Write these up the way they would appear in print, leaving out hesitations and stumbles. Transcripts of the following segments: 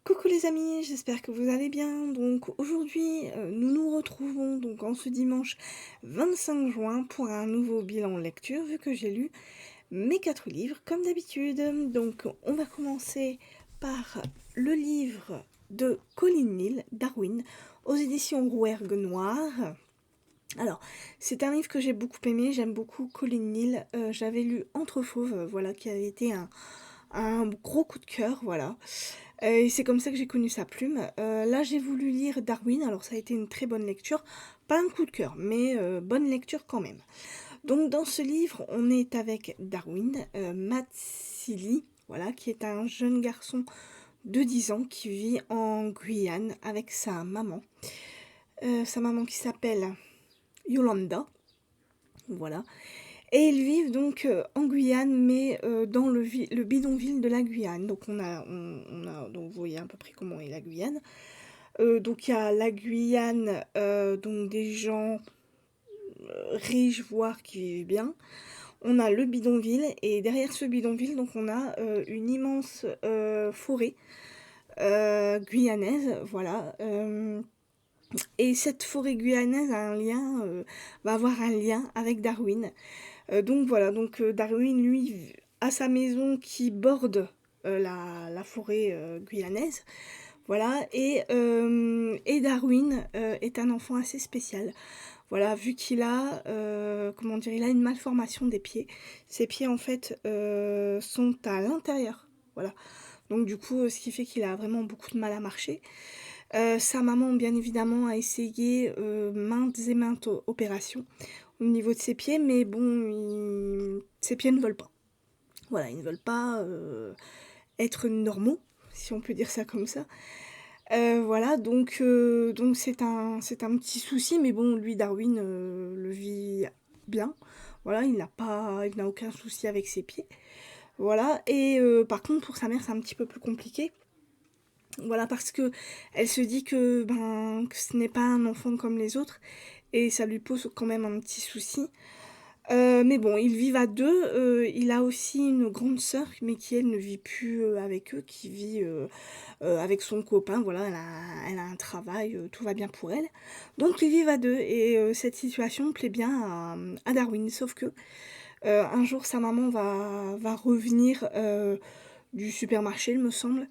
Coucou les amis, j'espère que vous allez bien. Donc aujourd'hui, nous nous retrouvons donc en ce dimanche 25 juin pour un nouveau bilan lecture, vu que j'ai lu mes 4 livres comme d'habitude. Donc on va commencer par le livre de Colin Neal, Darwin, aux éditions Rouergue Noire. Alors, c'est un livre que j'ai beaucoup aimé, j'aime beaucoup Colin Neal. J'avais lu Entre Fauves, voilà, qui avait été un gros coup de cœur, voilà. Et c'est comme ça que j'ai connu sa plume. Là, j'ai voulu lire Darwin, alors ça a été une très bonne lecture. Pas un coup de cœur, mais bonne lecture quand même. Donc dans ce livre, on est avec Darwin, Matt Seeley, voilà, qui est un jeune garçon de 10 ans qui vit en Guyane avec sa maman. Sa maman qui s'appelle Yolanda, voilà. Et ils vivent donc en Guyane, mais dans le bidonville de la Guyane. Donc donc vous voyez à peu près comment est la Guyane. Donc il y a la Guyane, donc des gens riches, voire qui vivent bien. On a le bidonville, et derrière ce bidonville, donc on a une immense forêt guyanaise, voilà. Et cette forêt guyanaise va avoir un lien avec Darwin. Donc voilà, donc Darwin, lui, a sa maison qui borde la forêt guyanaise. Voilà, et Darwin est un enfant assez spécial. Voilà, vu qu'il a, comment dire, il a une malformation des pieds. Ses pieds, en fait, sont à l'intérieur. Voilà. Donc du coup, ce qui fait qu'il a vraiment beaucoup de mal à marcher. Sa maman, bien évidemment, a essayé maintes et maintes opérations au niveau de ses pieds, mais bon, ses pieds ne veulent pas. Voilà, ils ne veulent pas être normaux, si on peut dire ça comme ça. Voilà, donc c'est un petit souci, mais bon, lui, Darwin, le vit bien. Voilà, il n'a aucun souci avec ses pieds. Voilà, et par contre, pour sa mère, c'est un petit peu plus compliqué. Voilà, parce que elle se dit que ce n'est pas un enfant comme les autres, et ça lui pose quand même un petit souci. Mais bon, ils vivent à deux. Il a aussi une grande sœur, mais qui elle ne vit plus avec eux, qui vit avec son copain. Voilà, elle a un travail, tout va bien pour elle. Donc ils vivent à deux, et cette situation plaît bien à Darwin. Sauf que un jour, sa maman va revenir du supermarché, il me semble.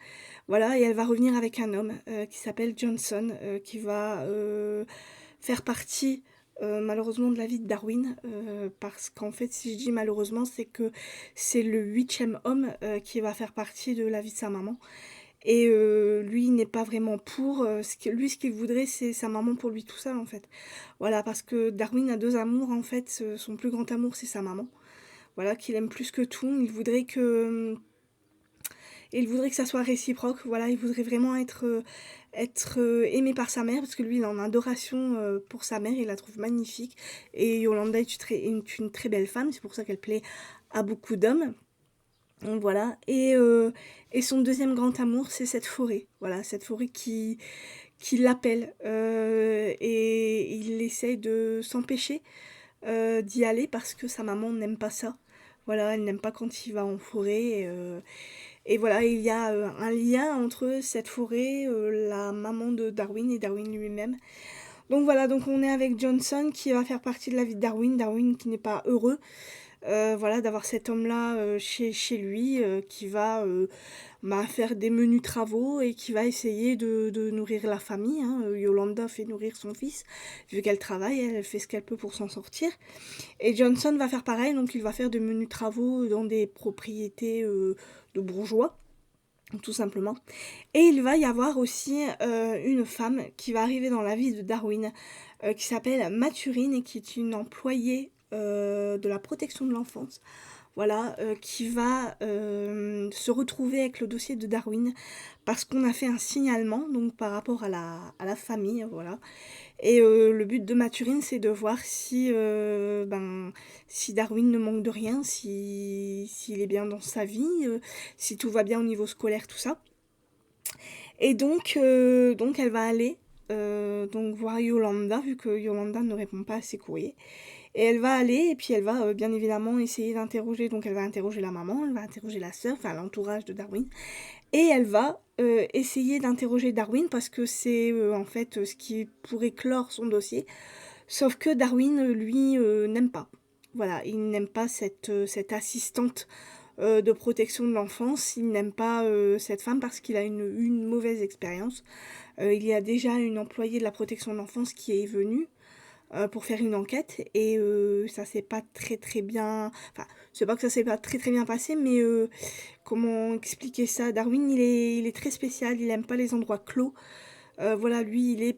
Voilà, et elle va revenir avec un homme qui s'appelle Johnson, qui va faire partie malheureusement de la vie de Darwin, parce qu'en fait, si je dis malheureusement, c'est que c'est le huitième homme qui va faire partie de la vie de sa maman. Et lui, il n'est pas vraiment pour. Ce qu'il voudrait, c'est sa maman pour lui tout seul, en fait. Voilà, parce que Darwin a deux amours, en fait. Son plus grand amour, c'est sa maman. Voilà, qu'il aime plus que tout. Il voudrait que ça soit réciproque. Voilà, il voudrait vraiment être aimé par sa mère, parce que lui, il est en adoration pour sa mère, il la trouve magnifique. Et Yolanda est une très belle femme, c'est pour ça qu'elle plaît à beaucoup d'hommes. Donc voilà, et son deuxième grand amour, c'est cette forêt. Voilà, cette forêt qui l'appelle, et il essaye de s'empêcher d'y aller parce que sa maman n'aime pas ça. Voilà, elle n'aime pas quand il va en forêt. Et voilà, il y a un lien entre cette forêt, la maman de Darwin et Darwin lui-même. Donc voilà, donc on est avec Johnson qui va faire partie de la vie de Darwin. Darwin qui n'est pas heureux, voilà, d'avoir cet homme-là chez lui, qui va faire des menus travaux et qui va essayer de nourrir la famille, hein. Yolanda fait nourrir son fils, vu qu'elle travaille, elle fait ce qu'elle peut pour s'en sortir. Et Johnson va faire pareil, donc il va faire de menus travaux dans des propriétés de bourgeois, tout simplement. Et il va y avoir aussi une femme qui va arriver dans la vie de Darwin, qui s'appelle Mathurine, et qui est une employée de la protection de l'enfance. Voilà, qui va se retrouver avec le dossier de Darwin parce qu'on a fait un signalement, donc par rapport à la famille, voilà. Et le but de Mathurine, c'est de voir si Darwin ne manque de rien, s'il est bien dans sa vie, si tout va bien au niveau scolaire, tout ça. Et donc elle va aller donc voir Yolanda, vu que Yolanda ne répond pas à ses courriers. Et elle va aller, et puis elle va bien évidemment essayer d'interroger. Donc elle va interroger la maman, elle va interroger la sœur, enfin l'entourage de Darwin. Et elle va essayer d'interroger Darwin parce que c'est, en fait, ce qui pourrait clore son dossier. Sauf que Darwin, lui, n'aime pas. Voilà, il n'aime pas cette assistante, de protection de l'enfance. Il n'aime pas, cette femme parce qu'il a une mauvaise expérience. Il y a déjà une employée de la protection de l'enfance qui est venue, pour faire une enquête et ça s'est pas très, très bien enfin, c'est pas que ça s'est pas très, très bien passé, mais comment expliquer ça? Darwin, il est très spécial, il aime pas les endroits clos. Voilà, lui,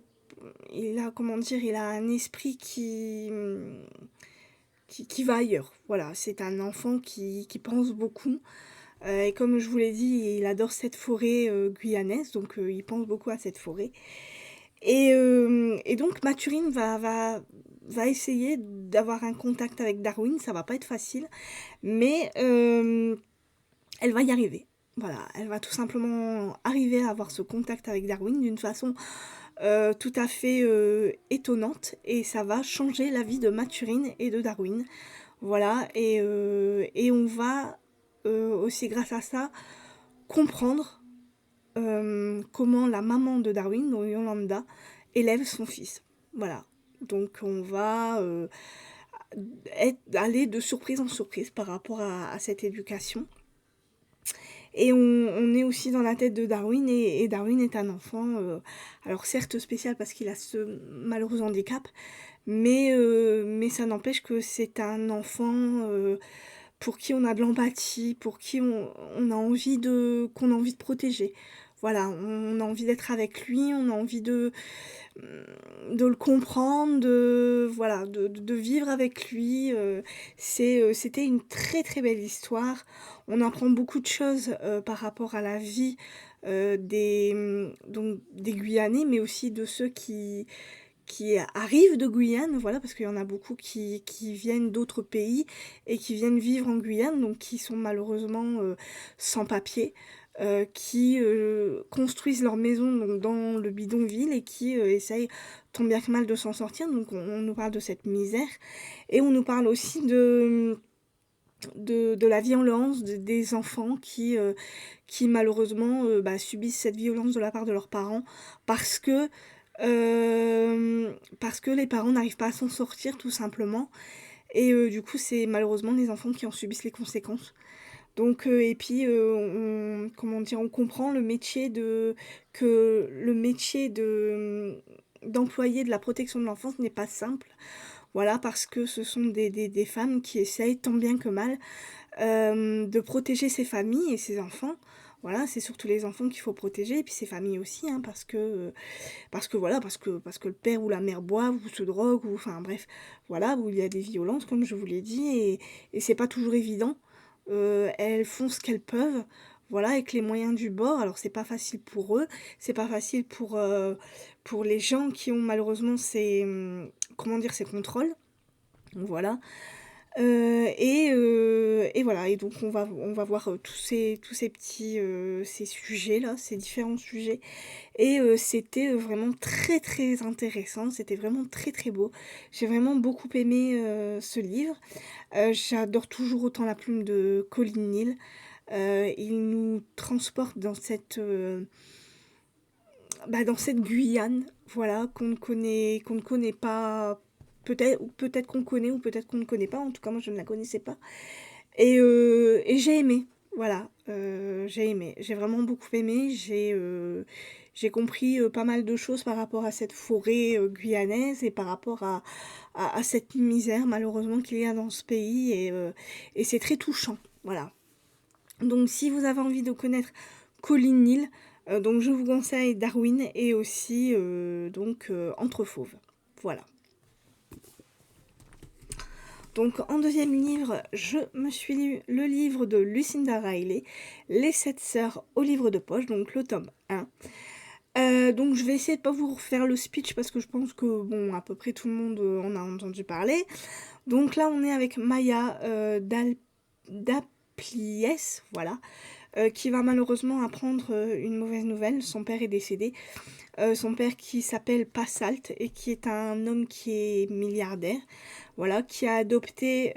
il a, comment dire, il a un esprit qui va ailleurs. Voilà, c'est un enfant qui pense beaucoup. Et comme je vous l'ai dit, il adore cette forêt guyanaise, donc il pense beaucoup à cette forêt. Et donc Mathurine va essayer d'avoir un contact avec Darwin, ça va pas être facile, mais elle va y arriver. Voilà, elle va tout simplement arriver à avoir ce contact avec Darwin d'une façon tout à fait étonnante et ça va changer la vie de Mathurine et de Darwin. Voilà, et on va aussi grâce à ça comprendre comment la maman de Darwin, donc Yolanda, élève son fils. Voilà, donc on va aller de surprise en surprise par rapport à cette éducation. Et on est aussi dans la tête de Darwin, et Darwin est un enfant, alors certes spécial parce qu'il a ce malheureux handicap, mais ça n'empêche que c'est un enfant pour qui on a de l'empathie, pour qui on a envie qu'on a envie de protéger. Voilà, on a envie d'être avec lui, on a envie de le comprendre, voilà, de vivre avec lui. C'était une très très belle histoire. On apprend beaucoup de choses par rapport à la vie donc des Guyanais, mais aussi de ceux qui arrivent de Guyane, voilà, parce qu'il y en a beaucoup qui viennent d'autres pays et qui viennent vivre en Guyane, donc qui sont malheureusement sans papier, qui construisent leur maison donc, dans le bidonville et qui essayent tant bien que mal de s'en sortir. Donc on nous parle de cette misère et on nous parle aussi de la violence des enfants qui malheureusement subissent cette violence de la part de leurs parents parce que les parents n'arrivent pas à s'en sortir tout simplement et du coup c'est malheureusement les enfants qui en subissent les conséquences. Donc et puis comment dire, on comprend le métier d'employé de la protection de l'enfance n'est pas simple. Voilà, parce que ce sont des femmes qui essayent tant bien que mal de protéger ses familles et ses enfants. Voilà, c'est surtout les enfants qu'il faut protéger, et puis ses familles aussi, hein, parce que le père ou la mère boivent ou se droguent, ou enfin bref, voilà, où il y a des violences, comme je vous l'ai dit, et c'est pas toujours évident. Elles font ce qu'elles peuvent, voilà, avec les moyens du bord. Alors c'est pas facile pour eux, c'est pas facile pour les gens qui ont malheureusement comment dire, ces contrôles. Voilà. Et voilà, et donc on va voir tous ces petits ces sujets-là, ces différents sujets. Et c'était vraiment très très intéressant, c'était vraiment très très beau. J'ai vraiment beaucoup aimé ce livre. J'adore toujours autant la plume de Colin Neal. Il nous transporte dans cette Guyane, voilà, qu'on ne connaît pas, peut-être qu'on connaît ou peut-être qu'on ne connaît pas, en tout cas moi je ne la connaissais pas. Et j'ai aimé, voilà, j'ai aimé, j'ai vraiment beaucoup aimé, j'ai compris pas mal de choses par rapport à cette forêt guyanaise et par rapport à cette misère malheureusement qu'il y a dans ce pays, et c'est très touchant, voilà. Donc si vous avez envie de connaître Colin Neal, donc je vous conseille Darwin et aussi Entre Fauves. Voilà. Donc en deuxième livre, je me suis lu le livre de Lucinda Riley, Les 7 sœurs au livre de poche, donc le tome 1. Donc je vais essayer de pas vous refaire le speech parce que je pense que bon à peu près tout le monde en a entendu parler. Donc là on est avec Maya Daplies, voilà, qui va malheureusement apprendre une mauvaise nouvelle. Son père est décédé. Son père qui s'appelle Passalt et qui est un homme qui est milliardaire, voilà, qui a adopté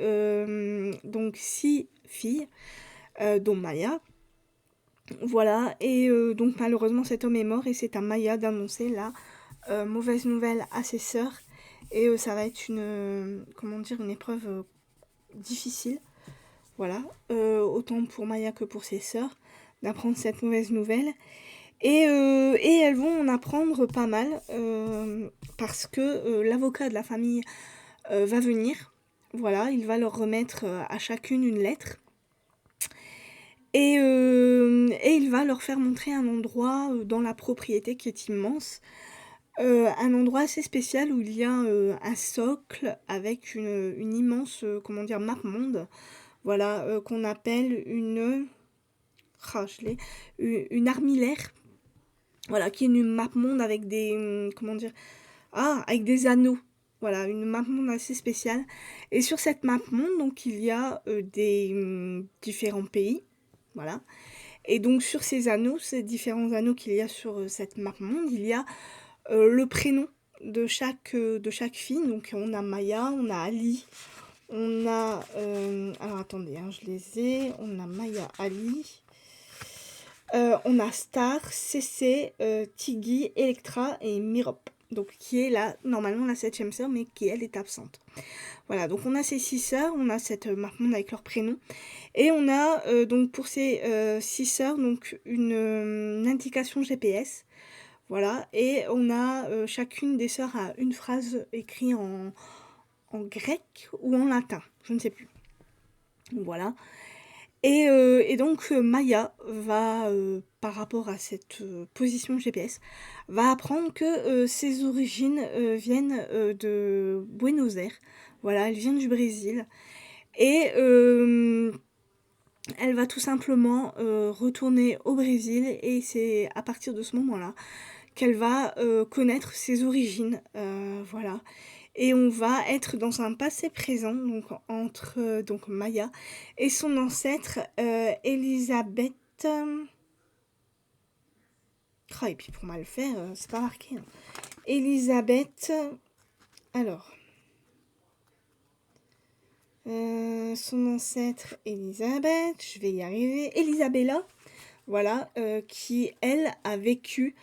donc 6 filles, dont Maya. Voilà, et donc malheureusement cet homme est mort et c'est à Maya d'annoncer la mauvaise nouvelle à ses sœurs. Et ça va être comment dire, une épreuve difficile. Voilà, autant pour Maya que pour ses sœurs, d'apprendre cette mauvaise nouvelle. Et elles vont en apprendre pas mal, parce que l'avocat de la famille va venir. Voilà, il va leur remettre à chacune une lettre. Et il va leur faire montrer un endroit dans la propriété qui est immense. Un endroit assez spécial où il y a un socle avec une immense, comment dire, map monde. Voilà, qu'on appelle une armillaire. Voilà, qui est une map monde avec des, comment dire, avec des anneaux. Voilà, une map monde assez spéciale. Et sur cette map monde, donc, il y a des différents pays. Voilà. Et donc, sur ces anneaux, ces différents anneaux qu'il y a sur cette map monde, il y a le prénom de chaque fille. Donc, on a Maya, on a Ali, on a... alors, attendez, je les ai. On a Maya, Ali... on a Star, CC, Tiggy, Electra et Mirop. Donc qui est là, normalement la 7ème sœur, mais qui elle est absente. Voilà, donc on a ces 6 sœurs, on a cette map monde avec leur prénom. Et on a donc pour ces 6 sœurs, donc une indication GPS. Voilà, et on a chacune des sœurs a une phrase écrite en grec ou en latin, je ne sais plus. Voilà. Et donc Maya va, par rapport à cette position GPS, va apprendre que ses origines viennent de Buenos Aires. Voilà, elle vient du Brésil. Et elle va tout simplement retourner au Brésil. Et c'est à partir de ce moment-là qu'elle va connaître ses origines. Voilà. Et on va être dans un passé présent, donc entre donc Maya et son ancêtre Elisabeth. Et puis pour mal le faire, c'est pas marqué. Elisabeth. Alors. Son ancêtre Elisabeth, je vais y arriver. Elisabella, voilà, qui elle a vécu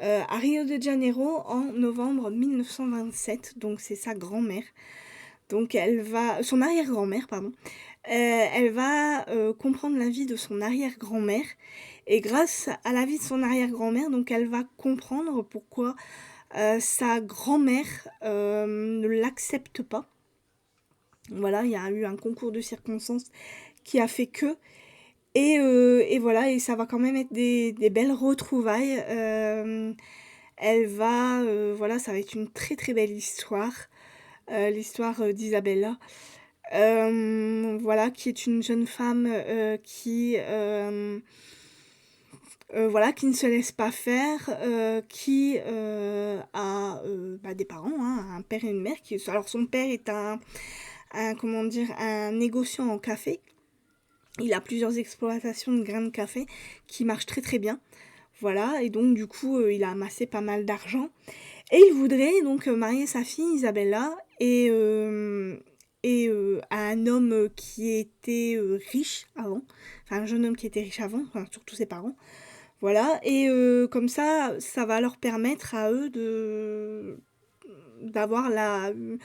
à Rio de Janeiro en novembre 1927, donc c'est sa grand-mère. Donc son arrière-grand-mère, pardon. Elle va comprendre la vie de son arrière-grand-mère. Et grâce à la vie de son arrière-grand-mère, donc elle va comprendre pourquoi sa grand-mère ne l'accepte pas. Voilà, il y a eu un concours de circonstances qui a fait que. Et voilà, et ça va quand même être des belles retrouvailles. Voilà, ça va être une très très belle histoire. L'histoire d'Isabella. Voilà, qui est une jeune femme voilà, qui ne se laisse pas faire, qui a des parents, un père et une mère. Alors son père est un négociant en café. Il a plusieurs exploitations de grains de café qui marchent très très bien. Voilà, et donc du coup, il a amassé pas mal d'argent. Et il voudrait donc marier sa fille Isabella à un homme qui était riche avant. Enfin, un jeune homme qui était riche avant, enfin, surtout ses parents. Voilà, et comme ça va leur permettre à eux d'avoir de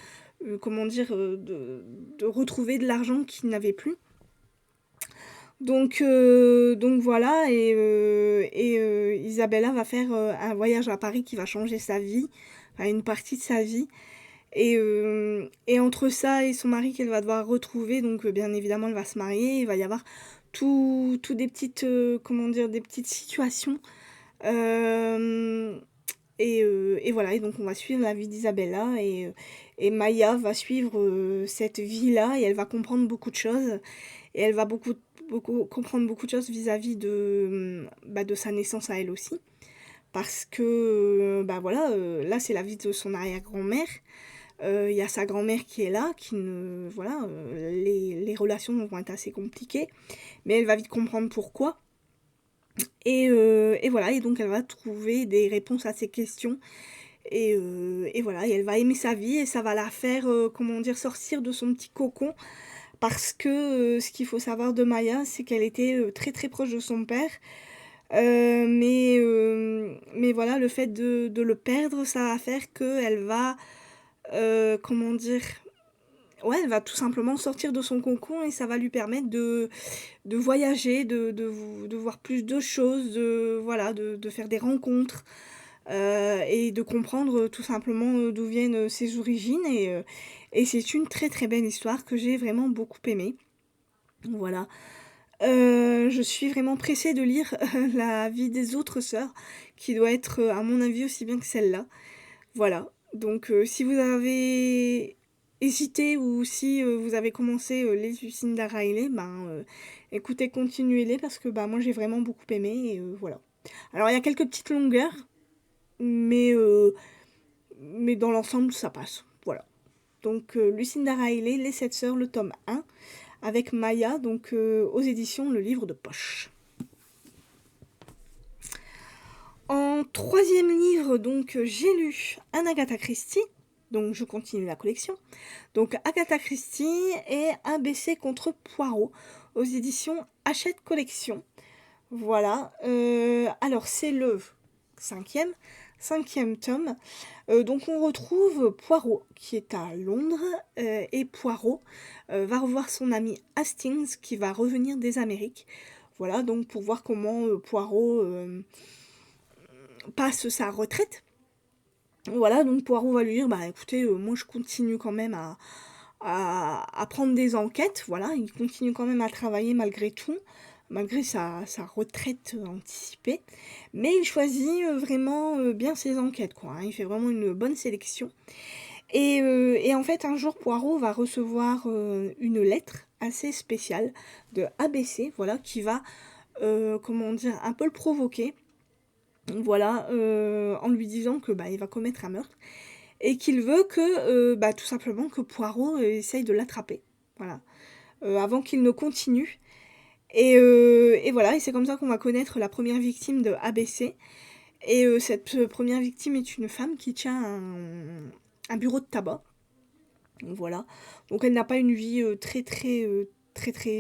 retrouver de l'argent qu'ils n'avaient plus. Donc voilà, et Isabella va faire un voyage à Paris qui va changer sa vie, enfin une partie de sa vie. Et entre ça et son mari qu'elle va devoir retrouver, donc bien évidemment elle va se marier, il va y avoir tout des petites, des petites situations. Et voilà, et donc on va suivre la vie d'Isabella, et Maya va suivre cette vie-là, et elle va comprendre beaucoup de choses, et elle va beaucoup comprendre beaucoup de choses vis-à-vis de sa naissance à elle aussi. Parce que, voilà, là c'est la vie de son arrière-grand-mère. Il y a sa grand-mère qui est là, voilà, les relations vont être assez compliquées, mais elle va vite comprendre pourquoi. Et voilà, et donc elle va trouver des réponses à ces questions. Et voilà, et elle va aimer sa vie, et ça va la faire, sortir de son petit cocon. Parce que ce qu'il faut savoir de Maya, c'est qu'elle était très très proche de son père. Mais voilà, le fait de le perdre, ça va faire qu'elle va, comment dire? Ouais, elle va tout simplement sortir de son cocon et ça va lui permettre de voyager, de voir plus de choses, voilà, de faire des rencontres, et de comprendre, tout simplement, d'où viennent, ses origines et c'est une très, très belle histoire que j'ai vraiment beaucoup aimée. Voilà. Je suis vraiment pressée de lire la vie des autres sœurs, qui doit être, à mon avis, aussi bien que celle-là. Voilà, donc si vous avez hésité ou si, vous avez commencé, les Lucinda Riley, ben, écoutez, continuez-les parce que, bah, moi j'ai vraiment beaucoup aimé et voilà. Alors il y a quelques petites longueurs, mais dans l'ensemble ça passe, voilà. Donc Lucinda Riley, Les 7 sœurs, le tome 1, avec Maya, donc aux éditions Le Livre de Poche. En troisième livre, donc, j'ai lu un Agatha Christie, donc je continue la collection. Donc Agatha Christie et ABC contre Poirot aux éditions Hachette Collection. Voilà. Alors c'est le cinquième, cinquième tome. Donc on retrouve Poirot qui est à Londres et Poirot va revoir son ami Hastings qui va revenir des Amériques. Voilà, donc pour voir comment Poirot passe sa retraite. Voilà, donc Poirot va lui dire, bah écoutez, moi je continue quand même à prendre des enquêtes, voilà, il continue quand même à travailler malgré tout, malgré sa retraite anticipée, mais il choisit vraiment bien ses enquêtes, quoi, hein, il fait vraiment une bonne sélection. Et en fait, un jour, Poirot va recevoir une lettre assez spéciale de ABC, voilà, qui va, comment dire, un peu le provoquer. Voilà, en lui disant que bah, il va commettre un meurtre et qu'il veut que bah, tout simplement que Poirot essaye de l'attraper. Voilà, avant qu'il ne continue. Et voilà, et c'est comme ça qu'on va connaître la première victime de ABC. Et cette première victime est une femme qui tient un bureau de tabac. Voilà, donc elle n'a pas une vie très très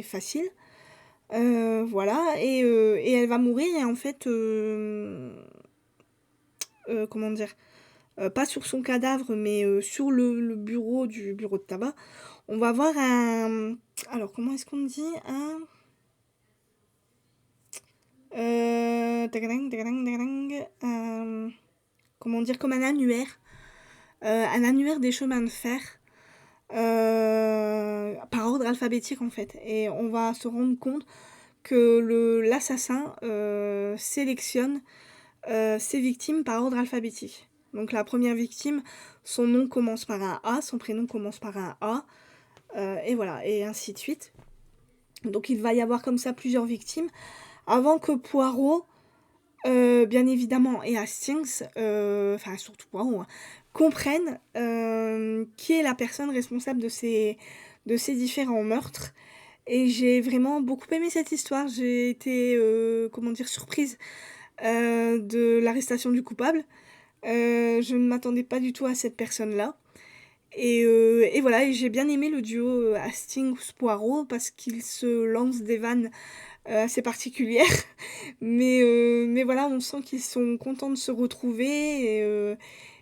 facile. Voilà, et elle va mourir et en fait, comment dire, pas sur son cadavre, mais sur le bureau du bureau de tabac, on va voir un... Alors, comment est-ce qu'on dit un... tagadang, tagadang, tagadang, comment dire, comme un annuaire des chemins de fer, par ordre alphabétique en fait. Et on va se rendre compte que l'assassin sélectionne ses victimes par ordre alphabétique. Donc la première victime, son nom commence par un A, son prénom commence par un A, et voilà, et ainsi de suite. Donc il va y avoir comme ça plusieurs victimes, avant que Poirot, bien évidemment, et Hastings, enfin surtout Poirot, hein, comprennent qui est la personne responsable de ces différents meurtres. Et j'ai vraiment beaucoup aimé cette histoire, j'ai été, comment dire, surprise de l'arrestation du coupable. Je ne m'attendais pas du tout à cette personne-là. Et voilà, et j'ai bien aimé le duo Hastings-Poirot parce qu'ils se lancent des vannes assez particulières. Mais voilà, on sent qu'ils sont contents de se retrouver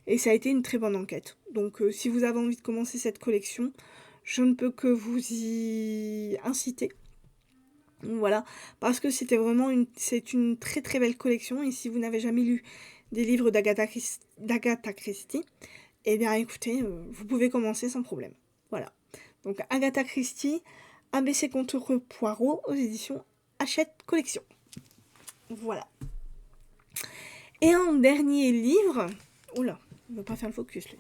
et ça a été une très bonne enquête. Donc si vous avez envie de commencer cette collection, je ne peux que vous y inciter. Voilà, parce que c'est une très très belle collection et si vous n'avez jamais lu des livres d'Agatha Christie, eh bien écoutez, vous pouvez commencer sans problème. Voilà. Donc Agatha Christie, ABC contre Poirot aux éditions Hachette Collection. Voilà. Et un dernier livre. Oula, il ne veut pas faire le focus lui.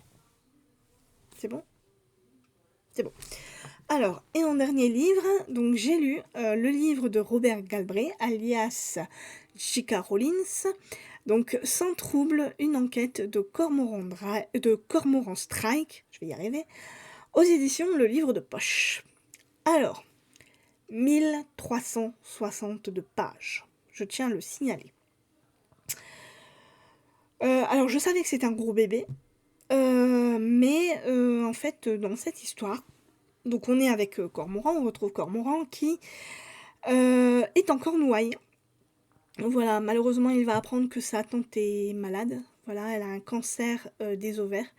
C'est bon? C'est bon. Alors, et en dernier livre, donc j'ai lu le livre de Robert Galbraith, alias J.K. Rowling, donc Sans trouble, une enquête de Cormoran Strike, je vais y arriver, aux éditions Le Livre de Poche. Alors, 1362 pages, je tiens à le signaler. Alors, je savais que c'était un gros bébé, mais en fait, dans cette histoire, donc on est avec Cormoran, on retrouve Cormoran qui est en Cornouailles. Voilà, malheureusement, il va apprendre que sa tante est malade. Voilà, elle a un cancer, des ovaires.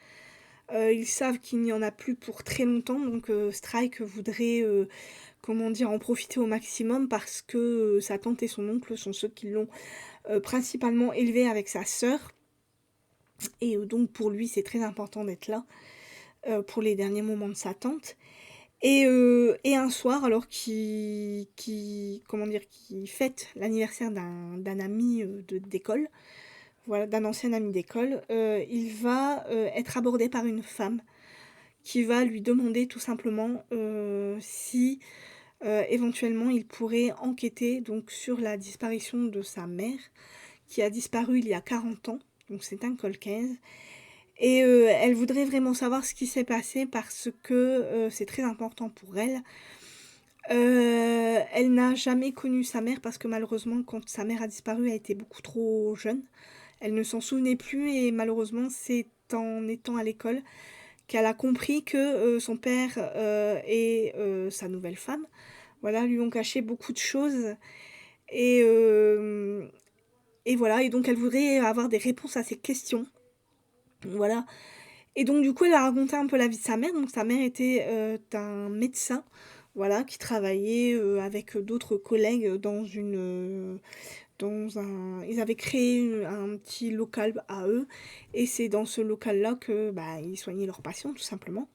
Ils savent qu'il n'y en a plus pour très longtemps, donc Strike voudrait, comment dire? En profiter au maximum parce que, sa tante et son oncle sont ceux qui l'ont, principalement élevé avec sa sœur et donc pour lui, c'est très important d'être là, pour les derniers moments de sa tante et un soir alors comment dire? Qu'il fête l'anniversaire d'un ami, d'école, voilà, d'un ancien ami d'école, il va, être abordé par une femme qui va lui demander tout simplement, si, éventuellement il pourrait enquêter donc sur la disparition de sa mère, qui a disparu il y a 40 ans, donc c'est un cold case et elle voudrait vraiment savoir ce qui s'est passé parce que, c'est très important pour elle. Elle n'a jamais connu sa mère parce que malheureusement quand sa mère a disparu, elle était beaucoup trop jeune. Elle ne s'en souvenait plus et malheureusement c'est en étant à l'école qu'elle a compris que, son père, et sa nouvelle femme, voilà, lui ont caché beaucoup de choses et hem et voilà et donc elle voudrait avoir des réponses à ses questions, voilà et donc du coup, elle a raconté un peu la vie de sa mère. Donc sa mère était, un médecin, voilà, qui travaillait, avec, d'autres collègues, dans un ils avaient créé un petit local à eux et c'est dans ce local-là que, bah, ils soignaient leurs patients tout simplement.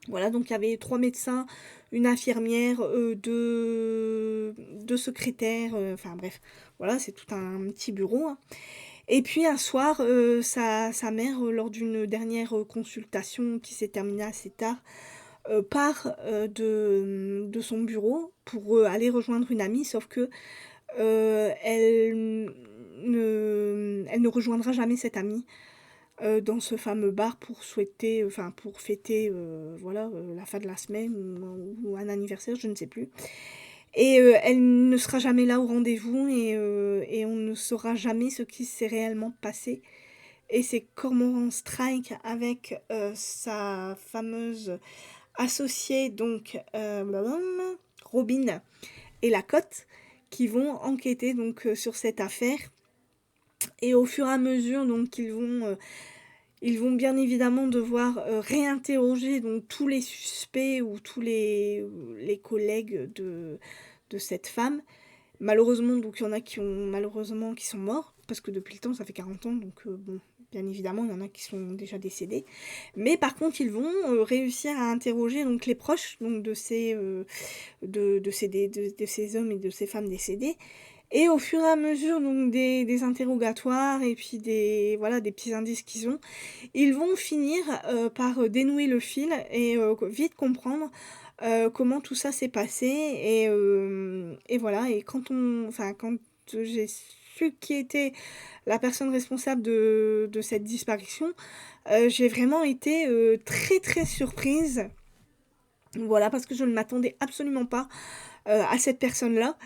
Voilà, donc il y avait 3 médecins, une infirmière, 2 secrétaires, enfin bref, voilà, c'est tout un petit bureau, hein. Et puis un soir, sa mère, lors d'une dernière, consultation qui s'est terminée assez tard, part, de son bureau pour, aller rejoindre une amie sauf que, elle ne rejoindra jamais cette amie, dans ce fameux bar pour souhaiter, enfin pour fêter, voilà, la fin de la semaine ou un anniversaire, je ne sais plus et elle ne sera jamais là au rendez-vous et on ne saura jamais ce qui s'est réellement passé et c'est Cormoran Strike avec, sa fameuse associée donc, Robin et la Cotte qui vont enquêter donc, sur cette affaire et au fur et à mesure donc ils vont bien évidemment devoir, réinterroger donc tous les suspects ou tous les collègues de cette femme. Malheureusement, donc il y en a qui ont malheureusement qui sont morts, parce que depuis le temps, ça fait 40 ans, donc bon, bien évidemment, il y en a qui sont déjà décédés. Mais par contre, ils vont, réussir à interroger donc les proches donc de ces hommes et de ces femmes décédés et au fur et à mesure donc des interrogatoires et puis des voilà, des petits indices qu'ils ont, ils vont finir, par, dénouer le fil et vite comprendre, comment tout ça s'est passé et voilà et quand j'ai su qui était la personne responsable de cette disparition, j'ai vraiment été, très, très surprise. Voilà, parce que je ne m'attendais absolument pas, à cette personne-là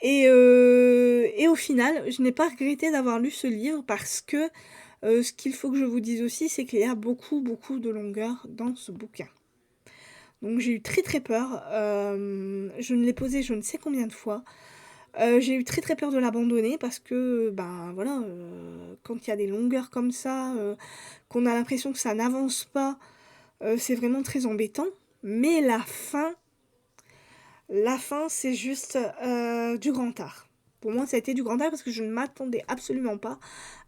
et au final, je n'ai pas regretté d'avoir lu ce livre parce que, ce qu'il faut que je vous dise aussi, c'est qu'il y a beaucoup, beaucoup de longueur dans ce bouquin. Donc j'ai eu très, très peur, je ne l'ai posé je ne sais combien de fois. J'ai eu très, très peur de l'abandonner parce que, ben, voilà, quand il y a des longueurs comme ça, qu'on a l'impression que ça n'avance pas, c'est vraiment très embêtant. Mais la fin, c'est juste, du grand art. Pour moi, ça a été du grand art parce que je ne m'attendais absolument pas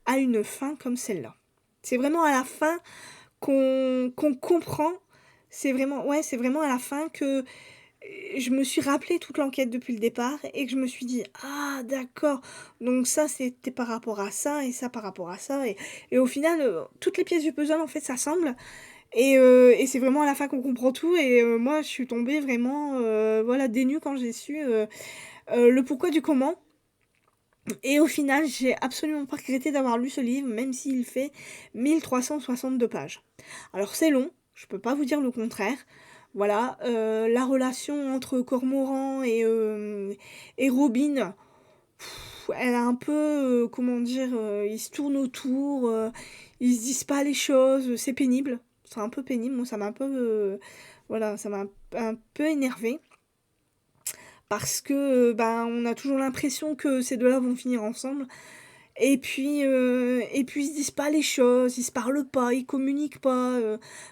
à une fin comme celle-là. C'est vraiment à la fin qu'on comprend, c'est vraiment à la fin que je me suis rappelé toute l'enquête depuis le départ et que je me suis dit: «Ah d'accord, donc ça c'était par rapport à ça et ça par rapport à ça» et au final, toutes les pièces du puzzle en fait s'assemblent et c'est vraiment à la fin qu'on comprend tout et moi je suis tombée vraiment, voilà des nues quand j'ai su, le pourquoi du comment et au final j'ai absolument pas regretté d'avoir lu ce livre même s'il fait 1 362 pages. Alors c'est long, je peux pas vous dire le contraire. Voilà, la relation entre Cormoran et Robin, elle a un peu, comment dire? Ils se tournent autour, ils se disent pas les choses, c'est pénible. C'est un peu pénible, moi ça m'a un peu, voilà, ça m'a un peu énervée. parce que, ben, on a toujours l'impression que ces deux-là vont finir ensemble. Et puis ils se disent pas les choses, ils se parlent pas, ils communiquent pas,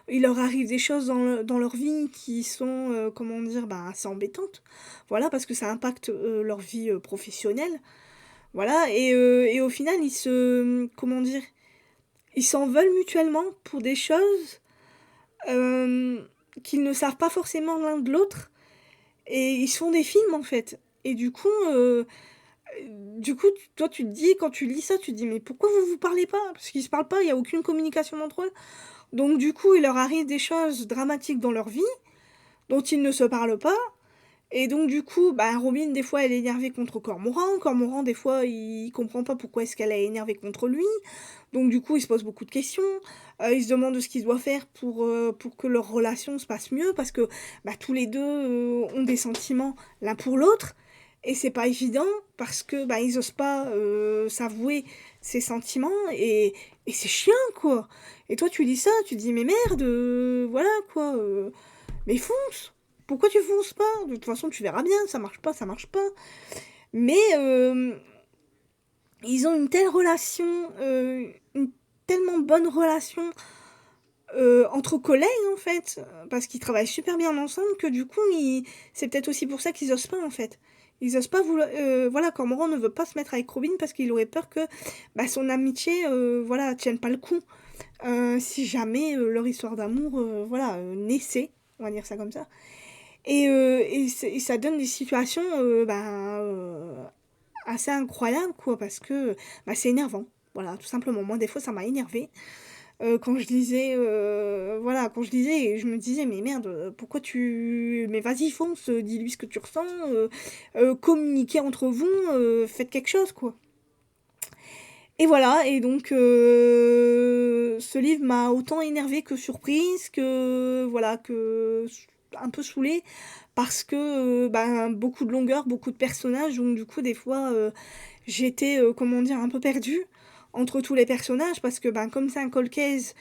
il leur arrive des choses dans leur vie qui sont, comment dire? Ben, assez embêtantes. Voilà, parce que ça impacte, leur vie, professionnelle. Voilà et au final, comment dire? Ils s'en veulent mutuellement pour des choses, hem, qu'ils ne savent pas forcément l'un de l'autre et ils se font des films, en fait et du coup, toi, tu te dis quand tu lis ça, tu te dis: «Mais pourquoi vous vous parlez pas?» parce qu'ils se parlent pas, il y a aucune communication entre eux. Donc du coup, il leur arrive des choses dramatiques dans leur vie, dont ils ne se parlent pas et donc du coup, bah, Robin, des fois, elle est énervée contre Cormoran. Cormoran, des fois, il comprend pas pourquoi est-ce qu'elle est énervée contre lui. Donc du coup, il se pose beaucoup de questions. Il se demande ce qu'il doit faire pour que leur relation se passe mieux parce que, bah, tous les 2 ont des sentiments l'un pour l'autre et c'est pas évident parce que, bah, ils osent pas, s'avouer ces sentiments et c'est chiant, quoi. Et toi, tu lis ça, tu te dis: «Mais merde, voilà quoi, mais fonce! Pourquoi tu fonces pas? De toute façon, tu verras bien, ça marche pas, ça marche pas». Mais ils ont une telle relation, une tellement bonne relation, entre collègues, en fait, parce qu'ils travaillent super bien ensemble que du coup, ils c'est peut-être aussi pour ça qu'ils osent pas, en fait. Ils osent pas voilà, Cormoran ne veut pas se mettre avec Robin parce qu'il aurait peur que, bah, son amitié, voilà, tienne pas le coup, si jamais, leur histoire d'amour, voilà, naissait, on va dire ça comme ça. Et ça donne des situations, ben, assez incroyables, quoi, parce que, bah, c'est énervant. Voilà, tout simplement. Moi, des fois, ça m'a énervée. Quand je lisais, voilà, quand je lisais et je me disais: «Mais merde, pourquoi tu mais vas-y fonce, dis-lui ce que tu ressens, communiquez entre vous, faites quelque chose, quoi». Et voilà et donc ce livre m'a autant énervée que surprise, que voilà, que un peu saoulée parce que, ben, beaucoup de longueur, beaucoup de personnages donc du coup des fois, j'étais, comment dire? Un peu perdue entre tous les personnages parce que, ben, comme c'est un cold case,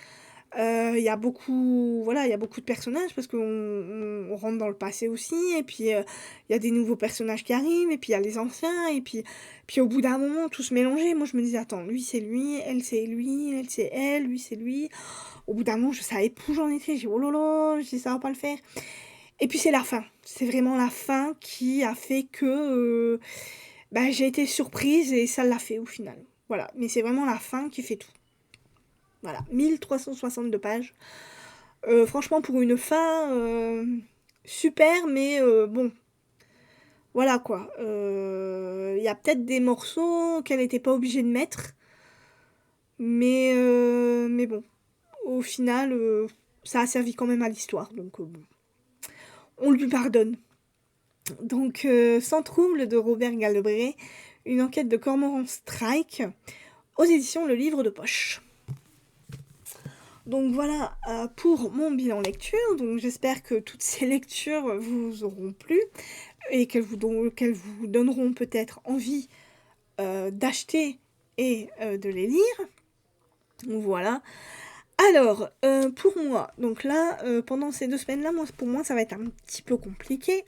il y a beaucoup voilà, il y a beaucoup de personnages parce qu'on rentre dans le passé aussi et puis, il y a des nouveaux personnages qui arrivent et puis il y a les anciens et puis au bout d'un moment tout se mélangeait. Moi je me disais: «Attends, lui c'est lui, elle c'est lui, elle c'est elle, lui c'est lui». Au bout d'un moment je savais plus où j'en étais, j'ai dit: «Oh là là», j'ai dit: «Ça va pas le faire». Et puis c'est la fin. C'est vraiment la fin qui a fait que, bah, j'ai été surprise et ça l'a fait au final. Voilà, mais c'est vraiment la fin qui fait tout. Voilà, 1362 pages. Franchement pour une fin, super mais bon, voilà quoi. Il y a peut-être des morceaux qu'elle était pas obligée de mettre, mais bon, au final, ça a servi quand même à l'histoire donc bon, on lui pardonne. Donc Sans trouble de Robert Galbraith, une enquête de Cormoran Strike, aux éditions Le Livre de Poche. Donc voilà, pour mon bilan lecture, donc j'espère que toutes ces lectures vous auront plu et qu'elles vous donneront peut-être envie, d'acheter et de les lire. Donc voilà. Alors, pour moi, donc là, pendant ces 2 semaines-là, pour moi, ça va être un petit peu compliqué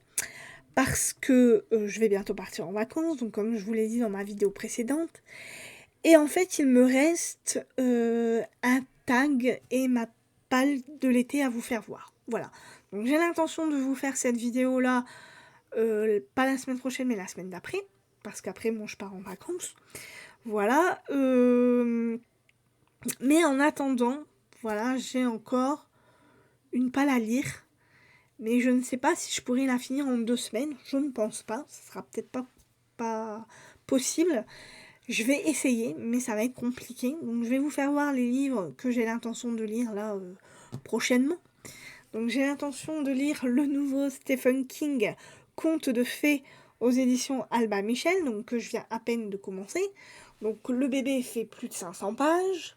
parce que, je vais bientôt partir en vacances, donc comme je vous l'ai dit dans ma vidéo précédente et en fait, il me reste, un tag et ma palle de l'été à vous faire voir. Voilà. Donc j'ai l'intention de vous faire cette vidéo-là, pas la semaine prochaine, mais la semaine d'après, parce qu'après, moi, je pars en vacances. Voilà, mais en attendant, voilà, j'ai encore une palle à lire, mais je ne sais pas si je pourrai la finir en 2 semaines. Je ne pense pas, ça sera peut-être pas possible. Je vais essayer, mais ça va être compliqué. Donc je vais vous faire voir les livres que j'ai l'intention de lire là prochainement. Donc j'ai l'intention de lire le nouveau Stephen King, Contes de fées aux éditions Albin Michel, donc que je viens à peine de commencer. Donc le bébé fait plus de 500 pages.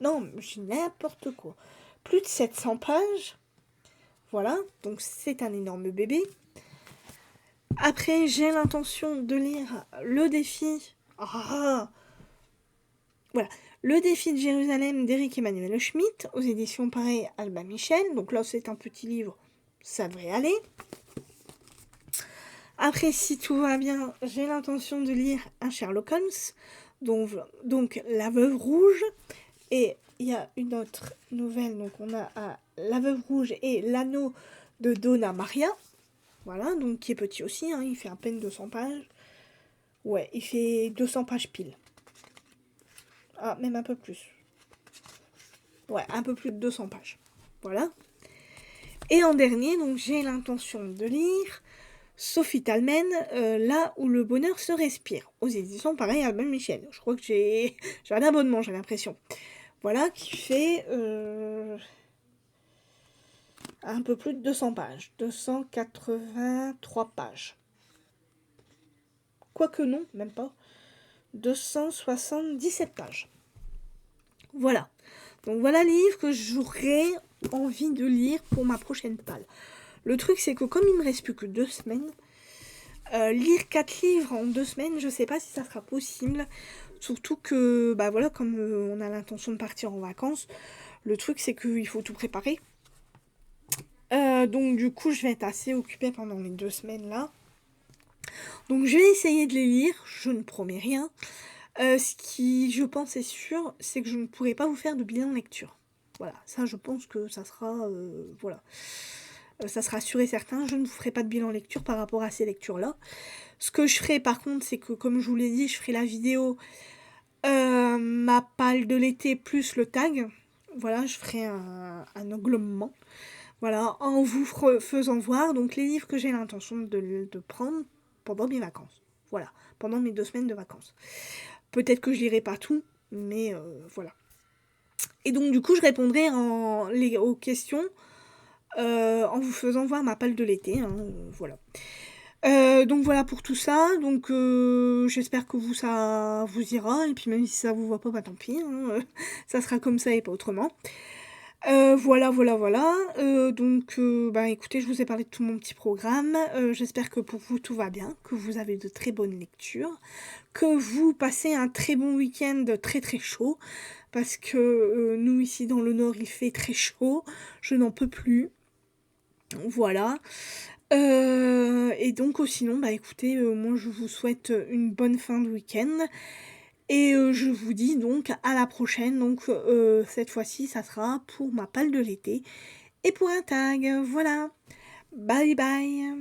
Non, j'ai n'importe quoi. Plus de 700 pages. Voilà, donc c'est un énorme bébé. Après, j'ai l'intention de lire le défi. Voilà. Le défi de Jérusalem d'Éric Emmanuel Schmitt, aux éditions pareil Albin Michel. Donc là, c'est un petit livre, ça devrait aller. Après, si tout va bien, j'ai l'intention de lire un Sherlock Holmes, donc La Veuve Rouge. Et il y a une autre nouvelle, donc on a La Veuve Rouge et L'Anneau de Donna Maria. Voilà, donc qui est petit aussi, hein, il fait à peine 200 pages. Ouais, il fait 200 pages pile. Ah, même un peu plus. Ouais, un peu plus de 200 pages. Voilà. Et en dernier, donc j'ai l'intention de lire Sophie Talmen, Là où le bonheur se respire, aux éditions pareil Albin Michel. Je crois que j'ai un abonnement, j'ai l'impression. Voilà, qui fait un peu plus de 200 pages. 283 pages. Quoique non, même pas. 277 pages. Voilà. Donc voilà le livre que j'aurais envie de lire pour ma prochaine palle. Le truc, c'est que comme il me reste plus que 2 semaines, lire 4 livres en 2 semaines, je sais pas si ça sera possible. Surtout que, bah voilà, comme on a l'intention de partir en vacances, le truc, c'est qu'il faut tout préparer. Donc du coup, je vais être assez occupée pendant les 2 semaines là. Donc je vais essayer de les lire, je ne promets rien. Ce qui, je pense, est sûr, c'est que je ne pourrai pas vous faire de bilan de lecture. Voilà, ça je pense que ça sera, voilà. Ça sera sûr et certain, je ne vous ferai pas de bilan lecture par rapport à ces lectures-là. Ce que je ferai par contre, c'est que comme je vous l'ai dit, je ferai la vidéo ma palle de l'été plus le tag. Voilà, je ferai un englobement. Voilà, en vous faisant voir donc les livres que j'ai l'intention de prendre pendant mes vacances. Voilà, pendant mes 2 semaines de vacances. Peut-être que je lirai pas tout, mais voilà. Et donc du coup, je répondrai aux questions en vous faisant voir ma palle de l'été. Hein, voilà. Donc voilà pour tout ça. Donc j'espère que ça vous ira. Et puis même si ça vous va pas, bah tant pis. Hein, ça sera comme ça et pas autrement. Voilà. Donc, bah écoutez, je vous ai parlé de tout mon petit programme. J'espère que pour vous tout va bien, que vous avez de très bonnes lectures, que vous passez un très bon week-end très très chaud, parce que nous ici dans le nord il fait très chaud, je n'en peux plus. Voilà. Et donc sinon, bah écoutez, moi je vous souhaite une bonne fin de week-end. Et je vous dis donc à la prochaine. Donc cette fois-ci, ça sera pour ma palle de l'été et pour un tag. Voilà. Bye bye.